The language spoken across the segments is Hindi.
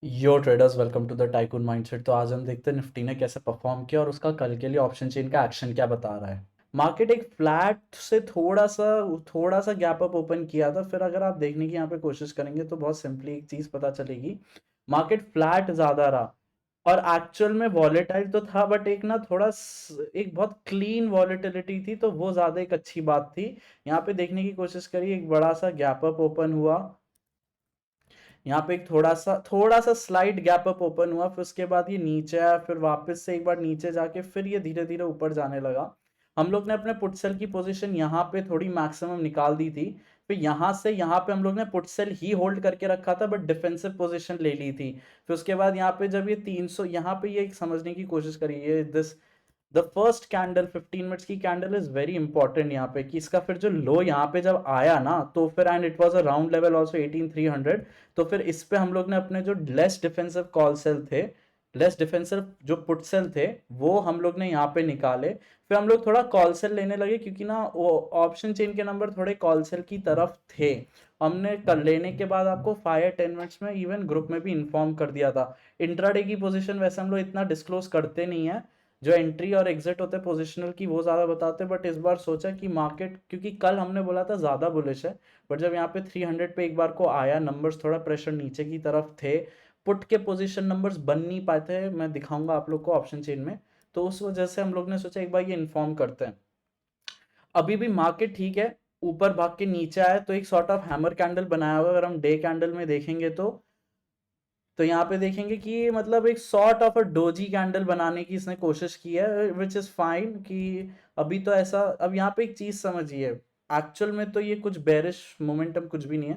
Yo traders, welcome to the tycoon mindset. तो आज हम देखते हैं निफ्टी ने कैसे परफॉर्म किया और उसका कल के लिए ऑप्शन चेन का एक्शन क्या बता रहा है। मार्केट एक फ्लैट से थोड़ा सा गैप अप ओपन किया था। फिर अगर आप देखने की यहाँ पे कोशिश करेंगे तो बहुत सिंपली एक चीज पता चलेगी, मार्केट फ्लैट ज्यादा रहा और एक्चुअल में वॉलेटाइल तो था, बट एक ना एक बहुत क्लीन वॉलेटिलिटी थी, तो वो ज्यादा एक अच्छी बात थी। यहाँ पे देखने की कोशिश करिए, एक बड़ा सा गैप अप ओपन हुआ, यहाँ पे एक थोड़ा सा स्लाइड गैप अप ओपन हुआ, फिर उसके बाद ये नीचे आया, फिर वापस से एक बार नीचे जाके फिर ये धीरे धीरे ऊपर जाने लगा। हम लोग ने अपने पुट सेल की पोजीशन यहाँ पे थोड़ी मैक्सिमम निकाल दी थी। फिर यहाँ से यहाँ पे हम लोग ने पुट सेल ही होल्ड करके रखा था, बट डिफेंसिव पोजीशन ले ली थी। फिर उसके बाद यहाँ पे जब ये 300, यहाँ पे ये समझने की कोशिश करिए, this the first candle 15 minutes की कैंडल इज वेरी इंपॉर्टेंट यहाँ पे, कि इसका फिर जो लो यहाँ पे जब आया ना, तो फिर and it was a round level also 18300। तो फिर इस पे हम लोग ने अपने जो लेस डिफेंसिव कॉल सेल थे, लेस डिफेंसिव जो पुट सेल थे, वो हम लोग ने यहाँ पे निकाले। फिर हम लोग थोड़ा कॉल सेल लेने लगे, क्योंकि ना वो ऑप्शन चेन के नंबर थोड़े कॉल सेल की तरफ थे। हमने कल लेने के बाद आपको 5 या 10 मिनट्स में इवन ग्रुप में भी इन्फॉर्म कर दिया था। इंट्राडे की पोजीशन वैसे हम लोग इतना डिस्क्लोज करते नहीं है, जो एंट्री और एग्जिट होते हैं पोजिशनल की वो ज़्यादा बताते हैं। बट इस बार सोचा कि मार्केट, क्योंकि कल हमने बोला था ज़्यादा बुलिश है, बट जब यहाँ पे 300 पे एक बार को आया, नंबर्स थोड़ा प्रेशर नीचे की तरफ थे, पुट के पोजीशन नंबर्स बन नहीं पाते, मैं दिखाऊंगा आप लोग को ऑप्शन चेन में। तो उस वजह से हम लोग ने सोचा एक बार ये इन्फॉर्म करते हैं। अभी भी मार्केट ठीक है, ऊपर भाग के नीचे आया, तो एक सॉर्ट ऑफ हैमर कैंडल बनाया हुआ है। अगर हम डे कैंडल में देखेंगे तो यहाँ पे देखेंगे कि मतलब एक sort of a doji candle बनाने की इसने कोशिश की है, विच इज फाइन। कि अभी तो ऐसा, अब यहाँ पे एक चीज समझिए, एक्चुअल में तो ये कुछ बेरिश मोमेंटम कुछ भी नहीं है।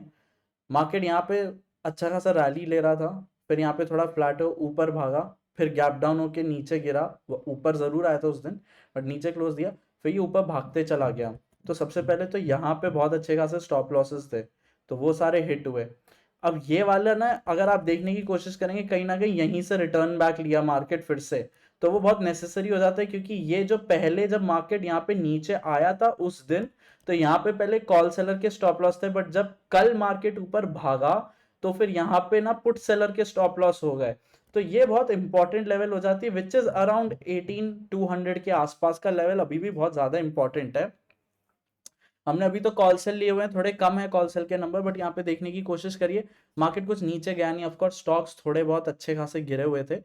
मार्केट यहाँ पे अच्छा खासा रैली ले रहा था, फिर यहाँ पे थोड़ा फ्लैट हो ऊपर भागा, फिर गैप डाउन होके नीचे गिरा। वो ऊपर जरूर आया था उस दिन, बट नीचे क्लोज दिया, फिर ये ऊपर भागते चला गया। तो सबसे पहले तो यहाँ पे बहुत अच्छे खासे स्टॉप लॉसेस थे, तो वो सारे हिट हुए। अब ये वाला ना, अगर आप देखने की कोशिश करेंगे, कहीं ना कहीं यहीं से रिटर्न बैक लिया मार्केट फिर से, तो वो बहुत नेसेसरी हो जाता है। क्योंकि ये जो पहले जब मार्केट यहाँ पे नीचे आया था उस दिन, तो यहाँ पे पहले कॉल सेलर के स्टॉप लॉस थे, बट जब कल मार्केट ऊपर भागा, तो फिर यहाँ पे ना पुट सेलर के स्टॉप लॉस हो गए। तो ये बहुत इंपॉर्टेंट लेवल हो जाती है, विच इज अराउंड 18200 के आसपास का लेवल, अभी भी बहुत ज्यादा इंपॉर्टेंट है। हमने अभी तो कॉल सेल लिए हुए हैं, थोड़े कम है कॉल सेल के नंबर, बट यहाँ पे देखने की कोशिश करिए, मार्केट कुछ नीचे गया नहीं। ऑफकोर्स स्टॉक्स थोड़े बहुत अच्छे खासे गिरे हुए थे,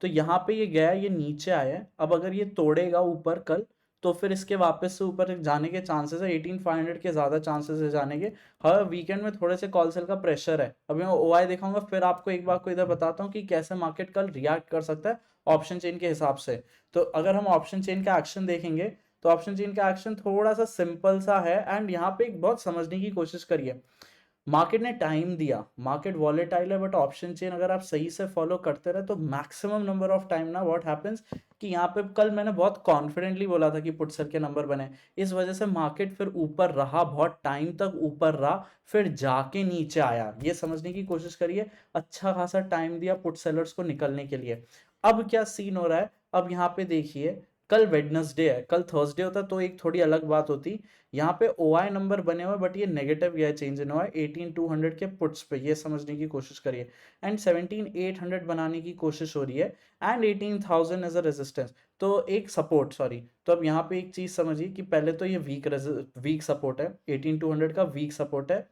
तो यहाँ पे ये गया, ये नीचे आया है। अब अगर ये तोड़ेगा ऊपर कल, तो फिर इसके वापस से ऊपर जाने के चांसेस है, 18500 के ज्यादा चांसेस है जाने के। हर वीकेंड में थोड़े से कॉल सेल का प्रेशर है। अभी मैं ओआई दिखाऊंगा, फिर आपको एक बार को इधर बताता हूँ कि कैसे मार्केट कल रिएक्ट कर सकता है ऑप्शन चेन के हिसाब से। तो अगर हम ऑप्शन चेन का एक्शन देखेंगे, तो ऑप्शन चेन का एक्शन थोड़ा सा सिंपल सा है, एंड यहाँ पे एक बहुत समझने की कोशिश करिए। मार्केट ने टाइम दिया, मार्केट वॉलेटाइल है, बट ऑप्शन चेन अगर आप सही से फॉलो करते रहे, तो मैक्सिमम नंबर ऑफ टाइम ना व्हाट हैपेंस, कि यहाँ पे कल मैंने बहुत कॉन्फिडेंटली बोला था कि पुट सेल के नंबर बने। इस वजह से मार्केट फिर ऊपर रहा, बहुत टाइम तक ऊपर रहा, फिर जाके नीचे आया। ये समझने की कोशिश करिए, अच्छा खासा टाइम दिया पुट सेलर्स को निकलने के लिए। अब क्या सीन हो रहा है, अब यहाँ पे देखिए, कल वेडनेसडे है, कल थर्सडे होता तो एक थोड़ी अलग बात होती। यहाँ पे ओआई नंबर बने हुए, बट ये नेगेटिव गया, चेंज इन हुआ है 18200 के पुट्स पे, ये समझने की कोशिश करिए। एंड 17800 बनाने की कोशिश हो रही है, एंड 18000 एज अ रेजिस्टेंस, तो एक सपोर्ट, सॉरी। तो अब यहाँ पे एक चीज समझिए कि पहले तो ये वीक सपोर्ट है, 18200 का वीक सपोर्ट है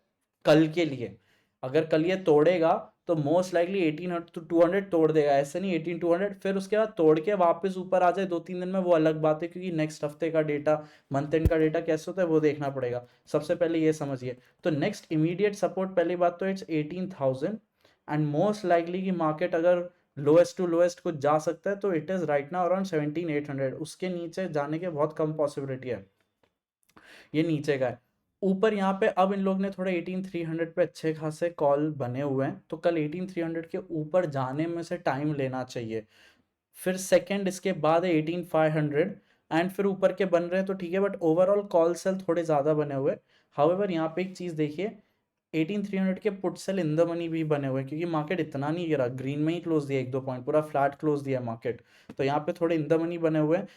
कल के लिए। अगर कल ये तोड़ेगा, तो मोस्ट लाइकली 18200 तोड़ देगा, ऐसे नहीं 18200, फिर उसके बाद तोड़ के वापस ऊपर आ जाए 2-3 दिन में, वो अलग बात है, क्योंकि नेक्स्ट हफ्ते का डेटा, मंथ एंड का डेटा कैसे होता है वो देखना पड़ेगा। सबसे पहले ये समझिए, तो नेक्स्ट इमीडिएट सपोर्ट, पहली बात तो इट्स 18000, एंड मोस्ट लाइकली कि मार्केट अगर लोएस्ट टू लोएस्ट कुछ जा सकता है, तो it is right now around 17800, उसके नीचे जाने के बहुत कम पॉसिबिलिटी है। ये नीचे का है। ऊपर यहाँ पे अब इन लोग ने थोड़ा 18300 पे अच्छे खासे कॉल बने हुए हैं, तो कल 18300 के ऊपर जाने में से टाइम लेना चाहिए। फिर सेकंड इसके बाद है 18500, एंड फिर ऊपर के बन रहे हैं तो ठीक है, बट ओवरऑल कॉल सेल थोड़े ज्यादा बने हुए। हाउएवर यहाँ पे एक चीज देखिए, 18300 के put sell in the money भी बने हुए हैं, क्योंकि मार्केट इतना नहीं गिरा, ग्रीन में ही क्लोज दिया, 1-2 पॉइंट पूरा फ्लैट क्लोज दिया मार्केट। तो यहाँ पे थोड़े इन द मनी बने हुए हैं।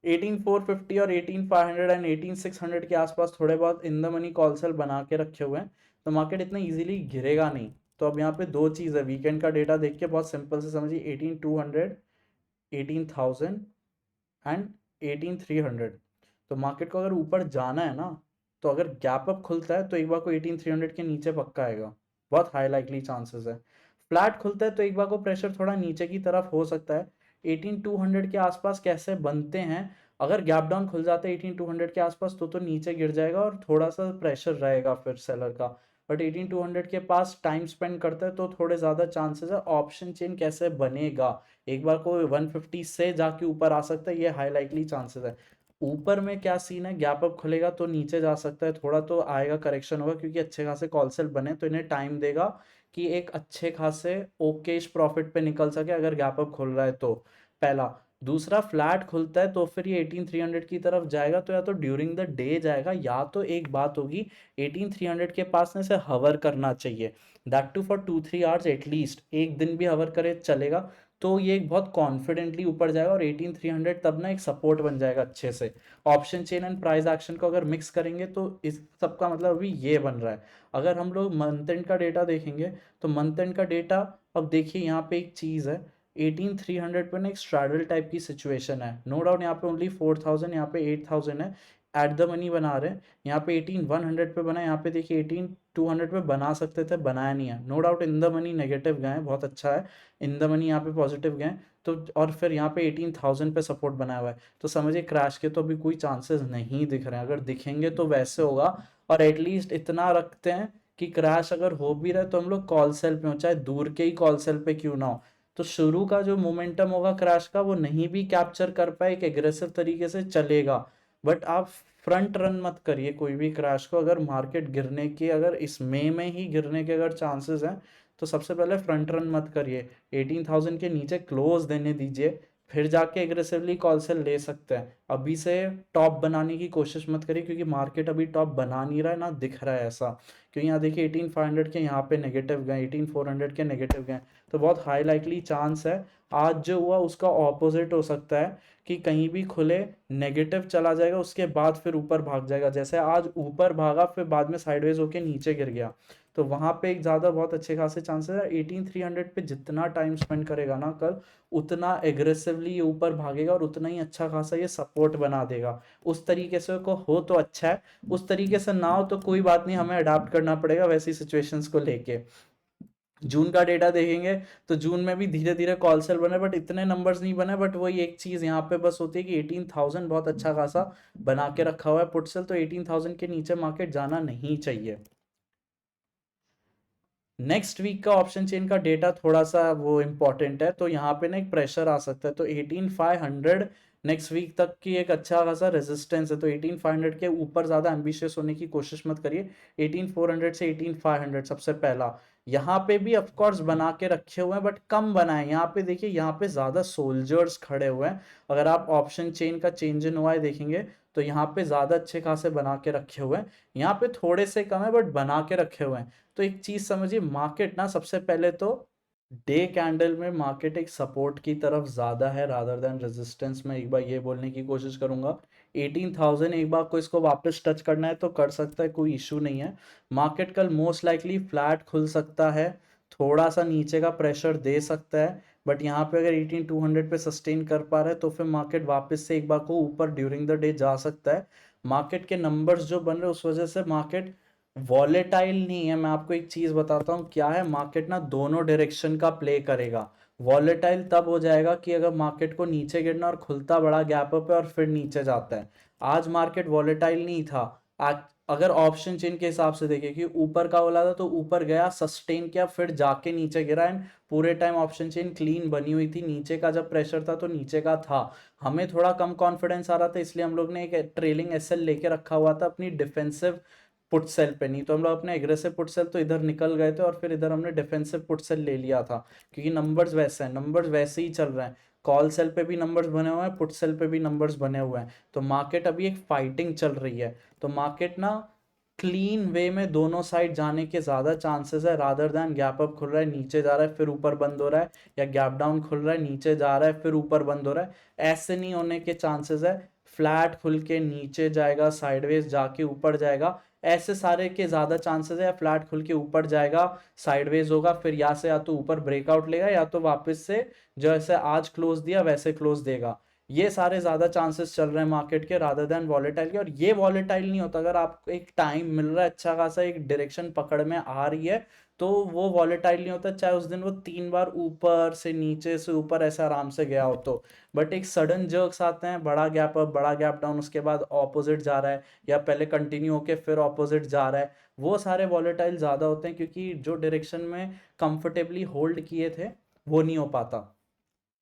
18450 और 18500 एंड 18600 के आसपास थोड़े बहुत इन द मनी कॉल सेल बना के रखे हुए हैं, तो मार्केट इतना इजीली गिरेगा नहीं। तो अब यहाँ पे दो चीज़ है, वीकेंड का डेटा देख के बहुत सिंपल से समझिए 18,200, 18,000 एंड 18,300। तो मार्केट को अगर ऊपर जाना है ना, तो अगर गैप अप खुलता है तो एक बार को 18,300 के नीचे पक्का आएगा, बहुत हाई लाइकली चांसेस है। फ्लैट खुलता है तो एक बार को प्रेशर थोड़ा नीचे की तरफ हो सकता है। 18,200 के आसपास कैसे बनते हैं, अगर गैप डाउन खुल जाता है 18,200 के आसपास तो नीचे गिर जाएगा और थोड़ा सा प्रेशर रहेगा फिर सेलर का। बट 18,200 के पास टाइम स्पेंड करता है तो थोड़े ज़्यादा चांसेस है। ऑप्शन चेन कैसे बनेगा, एक बार को 150 से जाके ऊपर आ सकता है, ये हाई लाइकली चांसेस है। ऊपर में क्या सीन है, गैप अप खुलेगा तो नीचे जा सकता है, थोड़ा तो आएगा, करेक्शन होगा, क्योंकि अच्छे खासे कॉल सेल बने तो इन्हें टाइम देगा कि एक अच्छे खासे ओकेश प्रॉफिट पे निकल सके अगर गैप अप खुल रहा है तो। पहला। दूसरा, फ्लैट खुलता है तो फिर ये 18,300 की तरफ जाएगा तो या तो ड्यूरिंग द डे जाएगा, या तो एक बात होगी 18,300 के पास में से हवर करना चाहिए, that too for 2-3 hours at least, एक दिन भी हवर करे चलेगा, तो ये एक बहुत कॉन्फिडेंटली ऊपर जाएगा और 18,300 तब ना एक सपोर्ट बन जाएगा अच्छे से। Option chain and price action को अगर मिक्स करेंगे तो इस सब का मतलब अभी ये बन रहा है। अगर हम लोग मंथ एंड का डेटा देखेंगे तो मंथ एंड का डेटा, अब देखिए यहाँ पे एक चीज़ है, 18,300 पे ना एक स्ट्रैडल टाइप की सिचुएशन है, नो डाउट यहाँ पे ओनली 4,000, यहाँ पे 8,000 है, एट द मनी बना रहे हैं। यहाँ पे 18,100 पे बना, यहाँ पे देखिए 18,200 पे बना सकते थे, बनाया नहीं है, no doubt in the money negative गए हैं, बहुत अच्छा है, इन द मनी यहाँ पे पॉजिटिव गए। तो और फिर यहाँ पे 18,000 पे सपोर्ट बनाया हुआ है, तो समझिए क्रैश के तो अभी कोई चांसेस नहीं दिख रहे हैं, अगर दिखेंगे तो वैसे होगा। और एटलीस्ट इतना रखते हैं कि क्रैश अगर हो भी रहा है तो हम लोग कॉल सेल पे हो, चाहे दूर के ही कॉल सेल पे क्यों ना हो, तो शुरू का जो मोमेंटम होगा क्रैश का वो नहीं भी कैप्चर कर पाए एक एग्रेसिव तरीके से चलेगा। बट आप फ्रंट रन मत करिए कोई भी क्रैश को, अगर मार्केट गिरने की, अगर इस मई में ही गिरने के अगर चांसेस हैं तो सबसे पहले फ्रंट रन मत करिए, 18,000 के नीचे क्लोज देने दीजिए, फिर जाके एग्रेसिवली कॉल सेल ले सकते हैं। अभी से टॉप बनाने की कोशिश मत करिए, क्योंकि मार्केट अभी टॉप बना नहीं रहा है ना दिख रहा है ऐसा, क्योंकि यहाँ देखिए 18,500 के यहाँ पे नेगेटिव गए, 18,400 के नेगेटिव गए, तो बहुत हाई लाइकली चांस है आज जो हुआ उसका ऑपोजिट हो सकता है, कि कहीं भी खुले नेगेटिव चला जाएगा उसके बाद फिर ऊपर भाग जाएगा, जैसे आज ऊपर भागा फिर बाद में साइडवेज होके नीचे गिर गया, तो वहां पे एक ज़्यादा बहुत अच्छे खासे चांसेस है। 18,300 पे जितना टाइम स्पेंड करेगा ना कल, उतना एग्रेसिवली ऊपर भागेगा और उतना ही अच्छा खासा ये सपोर्ट बना देगा। उस तरीके से को हो तो अच्छा है, उस तरीके से ना हो तो कोई बात नहीं, हमें अडाप्ट करना पड़ेगा वैसी सिचुएशंस को लेके। जून का डेटा देखेंगे तो जून में भी धीरे धीरे कॉल सेल बने, बट इतने नंबर्स नहीं बने, बट वही एक चीज यहाँ पे बस होती है कि 18,000 बहुत अच्छा खासा बना के रखा हुआ है पुट सेल, तो 18,000 के नीचे मार्केट जाना नहीं चाहिए। नेक्स्ट वीक का ऑप्शन चेन का डेटा थोड़ा सा वो इंपॉर्टेंट है, तो यहाँ पे ना एक प्रेशर आ सकता है, तो 18,500 नेक्स्ट वीक तक की एक अच्छा खासा रेजिस्टेंस है, तो 18,500 के ऊपर ज़्यादा एम्बिशियस होने की कोशिश मत करिए। 18,400 से 18,500 सबसे पहला, यहाँ पे भी ऑफ कोर्स बना के रखे हुए हैं बट कम बनाए, यहाँ पे देखिए यहाँ पे ज़्यादा सोल्जर्स खड़े हुए हैं, अगर आप ऑप्शन चेन का चेंज इन हुआ है देखेंगे तो यहाँ पे ज़्यादा अच्छे खासे बना के रखे हुए हैं, यहाँ पे थोड़े से कम है बट बना के रखे हुए हैं। तो एक चीज समझिए, मार्केट ना सबसे पहले तो डे कैंडल में मार्केट एक सपोर्ट की तरफ ज्यादा है रादर देन रेजिस्टेंस में, एक बार ये बोलने की कोशिश करूंगा। 18,000 एक बार को इसको वापस टच करना है तो कर सकता है, कोई इशू नहीं है। मार्केट कल मोस्ट लाइकली फ्लैट खुल सकता है, थोड़ा सा नीचे का प्रेशर दे सकता है, बट यहाँ पे अगर 18,200 पे सस्टेन कर पा रहा है तो फिर मार्केट वापस से एक बार को ऊपर ड्यूरिंग द डे जा सकता है। मार्केट के नंबर्स जो बन रहे हैं उस वजह से मार्केट वॉलेटाइल नहीं है। मैं आपको एक चीज बताता हूँ क्या है, मार्केट ना दोनों डायरेक्शन का प्ले करेगा। वॉलेटाइल तब हो जाएगा कि अगर मार्केट को नीचे गिरना और खुलता बड़ा गैप अप है और फिर नीचे जाता है। आज मार्केट वॉलेटाइल नहीं था। आज अगर ऑप्शन चेन के हिसाब से देखिए कि ऊपर का बोला था तो ऊपर गया, सस्टेन किया, फिर जाके नीचे गिरा, एंड पूरे टाइम ऑप्शन चेन क्लीन बनी हुई थी, नीचे का जब प्रेशर था तो नीचे का था। हमें थोड़ा कम कॉन्फिडेंस आ रहा था इसलिए हम लोग ने एक ट्रेलिंग एसएल लेके रखा हुआ था अपनी डिफेंसिव पुट सेल पे, नहीं तो हम लोग अपने एग्रेसिव पुट सेल तो इधर निकल गए थे और फिर इधर हमने डिफेंसिव पुट सेल ले लिया था, क्योंकि नंबर्स वैसे हैं, नंबर्स वैसे ही चल रहे हैं, कॉल सेल पे भी नंबर्स बने हुए हैं, पुट सेल पे भी नंबर्स बने हुए हैं, तो मार्केट अभी एक फाइटिंग चल रही है। तो मार्केट ना क्लीन वे में दोनों साइड जाने के ज्यादा चांसेस है, रादर देन गैप अप खुल रहा है नीचे जा रहा है फिर ऊपर बंद हो रहा है, या गैप डाउन खुल रहा है नीचे जा रहा है फिर ऊपर बंद हो रहा है, ऐसे नहीं होने के चांसेस है। फ्लैट खुल के नीचे जाएगा, साइडवेज जाके ऊपर जाएगा, ऐसे सारे के ज़्यादा चांसेस है या फ्लैट खुल के ऊपर जाएगा, साइडवेज होगा, फिर यहाँ से या तो ऊपर ब्रेकआउट लेगा या तो वापस से जैसे आज क्लोज दिया वैसे क्लोज देगा। ये सारे ज़्यादा चांसेस चल रहे हैं मार्केट के रादर देन वॉलेटाइल के। और ये वॉलेटाइल नहीं होता अगर आपको एक टाइम मिल रहा है, अच्छा खासा एक डायरेक्शन पकड़ में आ रही है, तो वो वॉलेटाइल नहीं होता, चाहे उस दिन वो 3 बार ऊपर से नीचे से ऊपर ऐसे आराम से गया हो तो। बट एक सडन जर्क्स आते हैं, बड़ा गैप अप बड़ा गैप डाउन, उसके बाद ऑपोजिट जा रहा है या पहले कंटिन्यू होके फिर ऑपोजिट जा रहा है, वो सारे वॉलेटाइल ज़्यादा होते हैं क्योंकि जो डायरेक्शन में कंफर्टेबली होल्ड किए थे वो नहीं हो पाता।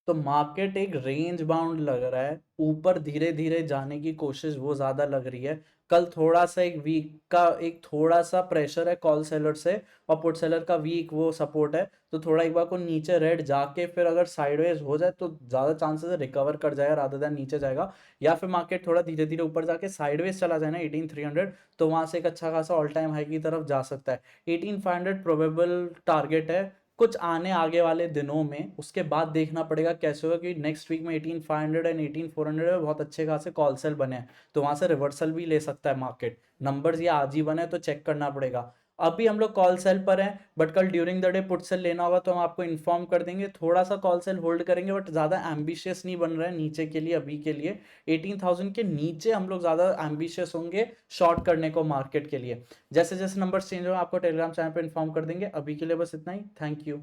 तो मार्केट एक रेंज बाउंड लग रहा है, ऊपर धीरे धीरे जाने की कोशिश वो ज्यादा लग रही है। कल थोड़ा सा एक वीक का एक थोड़ा सा प्रेशर है कॉल सेलर से, और पुट सेलर का वीक वो सपोर्ट है, तो थोड़ा एक बार को नीचे रेड जाके फिर अगर साइडवेज हो जाए तो ज्यादा चांसेस है रिकवर कर जाएगा रादर देन नीचे जाएगा। या फिर मार्केट थोड़ा धीरे धीरे ऊपर जाके साइडवेज चला जाए ना 18,300, तो वहां से एक अच्छा खासा ऑल टाइम हाई की तरफ जा सकता है। 18,500 प्रोबेबल टारगेट है कुछ आने आगे वाले दिनों में, उसके बाद देखना पड़ेगा कैसे होगा, कि नेक्स्ट वीक में 18,500 एंड 18,400 में बहुत अच्छे खासे कॉल सेल बने हैं, तो वहां से रिवर्सल भी ले सकता है मार्केट। नंबर्स ये आज ही बने तो चेक करना पड़ेगा। अभी हम लोग कॉल सेल पर हैं, बट कल during the day put sell लेना होगा तो हम आपको इन्फॉर्म कर देंगे। थोड़ा सा कॉल सेल होल्ड करेंगे बट ज़्यादा एम्बिशियस नहीं बन रहे हैं नीचे के लिए अभी के लिए। 18,000 के नीचे हम लोग ज़्यादा एम्बिशियस होंगे शॉर्ट करने को मार्केट के लिए। जैसे जैसे नंबर्स चेंज हो आपको टेलीग्राम चैनल पर इन्फॉर्म कर देंगे। अभी के लिए बस इतना ही, थैंक यू।